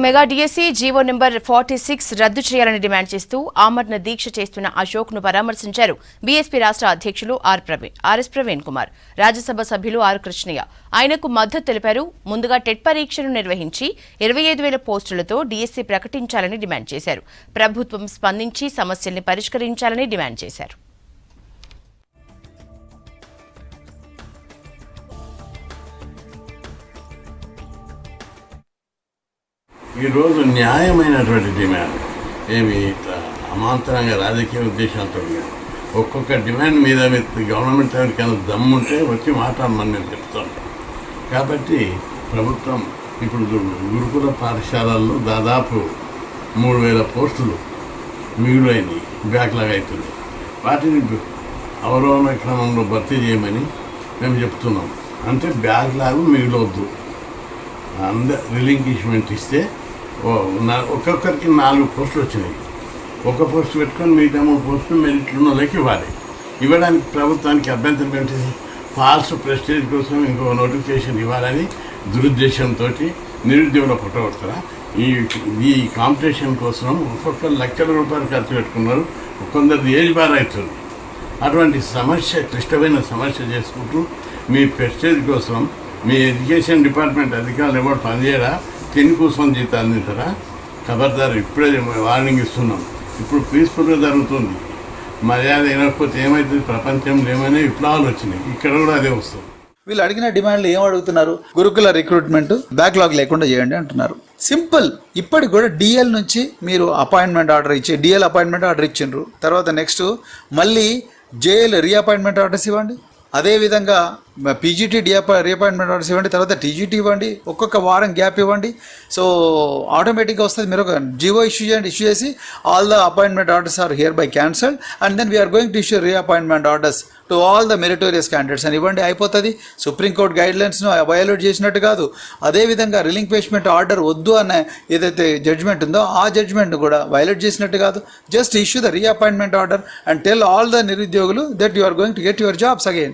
Mega DSC GO number 46 రద్దు చేయాలని demand చేస్తూ ఆమరణ దీక్ష చేస్తున్న అశోక్ ను పరామర్శించారు బీఎస్పీ రాష్ట్ర అధ్యక్షులు ఆర్ఎస్ ప్రవీణ్ కుమార్, రాజ్యసభ సభ్యులు ఆర్ కృష్ణయ్య. ఆయనకు మద్దతు తెలిపారు. ముందుగా టెట్ పరీక్షను నిర్వహించి 25,000 పోస్టులతో డిఎస్సీ ప్రకటించాలని డిమాండ్ చేశారు. ప్రభుత్వం స్పందించి సమస్యల్ని పరిష్కరించాలని డిమాండ్ చేశారు. ఈరోజు న్యాయమైనటువంటి డిమాండ్ ఏమి అమాంతరంగా రాజకీయ ఉద్దేశంతో ఒక్కొక్క డిమాండ్ మీద గవర్నమెంట్ ఎవరికైనా దమ్ముంటే వచ్చి మాట్లాడమని నేను చెప్తాను. కాబట్టి ప్రభుత్వం ఇప్పుడు గురుకుల పాఠశాలల్లో దాదాపు 3,000 పోస్టులు మిగులైనవి, బ్యాక్లాగ్ అవుతుంది. వాటిని అవరోహణ క్రమంలో భర్తీ చేయమని మేము చెప్తున్నాం. అంటే బ్యాక్లాగ్ మిగిలవద్దు, రిలింక్విష్మెంట్ ఇస్తే ఒక్కొక్కరికి 4 పోస్టులు వచ్చినాయి. ఒక పోస్ట్ పెట్టుకొని మిగతా 3 పోస్టులు మెరిట్లు ఉన్న వాళ్ళకి ఇవ్వాలి. ఇవ్వడానికి ప్రభుత్వానికి అభ్యంతరం ఏంటిది? ఫాల్స్ ప్రెస్టేజ్ కోసం ఇంకో నోటిఫికేషన్ ఇవ్వాలని దురుద్దేశంతో నిరుద్యోగుల పుట్టగొడతారా? ఈ కాంపిటీషన్ కోసం ఒక్కొక్కరు లక్షల రూపాయలు ఖర్చు పెట్టుకున్నారు. కొందరు ఏజ్ బార్ అవుతుంది. అటువంటి సమస్య, క్లిష్టమైన సమస్య చేసుకుంటూ మీ ప్రెస్టేజ్ కోసం మీ ఎడ్యుకేషన్ డిపార్ట్మెంట్ అధికారులు ఎవరు పనిచేయరా? తిని కూర్చొని జీతాలు అందించారా? ఖబర్దారు, ఇప్పుడే వార్నింగ్ ఇస్తున్నాం. ఇప్పుడు పీస్ఫుల్గా జరుగుతుంది. మర్యాద అయినకపోతే ఏమైతుంది? ప్రపంచంలో ఏమైనా విప్లవాలు వచ్చినాయి, ఇక్కడ కూడా అదే వస్తుంది. వీళ్ళు అడిగిన డిమాండ్లు ఏం అడుగుతున్నారు? గురుకుల రిక్రూట్మెంట్ బ్యాక్లాగ్ లేకుండా చేయండి అంటున్నారు. సింపుల్. ఇప్పటికి కూడా డిఎల్ నుంచి మీరు అపాయింట్మెంట్ ఆర్డర్ ఇచ్చి డిఎల్ అపాయింట్మెంట్ ఆర్డర్ ఇచ్చిండ్రు. తర్వాత నెక్స్ట్ మళ్ళీ జేఎల్ రీఅపాయింట్మెంట్ ఆర్డర్స్ ఇవ్వండి. అదేవిధంగా పీజీటీ రీఅపాయింట్మెంట్ ఆర్డర్స్ ఇవ్వండి. తర్వాత టీజీటీ ఇవ్వండి. ఒక్కొక్క వారం గ్యాప్ ఇవ్వండి. సో ఆటోమేటిక్గా వస్తుంది. మీరు ఒక జీవో ఇష్యూ చేయండి. ఇష్యూ చేసి all the appointment orders are hereby cancelled and then we're going to issue reappointment orders to all the meritorious candidates అని ఇవ్వండి. అయిపోతుంది. సుప్రీంకోర్టు గైడ్లైన్స్ను వయోలేట్ చేసినట్టు కాదు. అదేవిధంగా రిలింక్విష్మెంట్ ఆర్డర్ వద్దు అన్న ఏదైతే జడ్జ్మెంట్ ఉందో ఆ జడ్జ్మెంట్ను కూడా వయోలేట్ చేసినట్టు కాదు. Just issue the reappointment order and tell all the నిరుద్యోగులు that you are going to get your jobs again.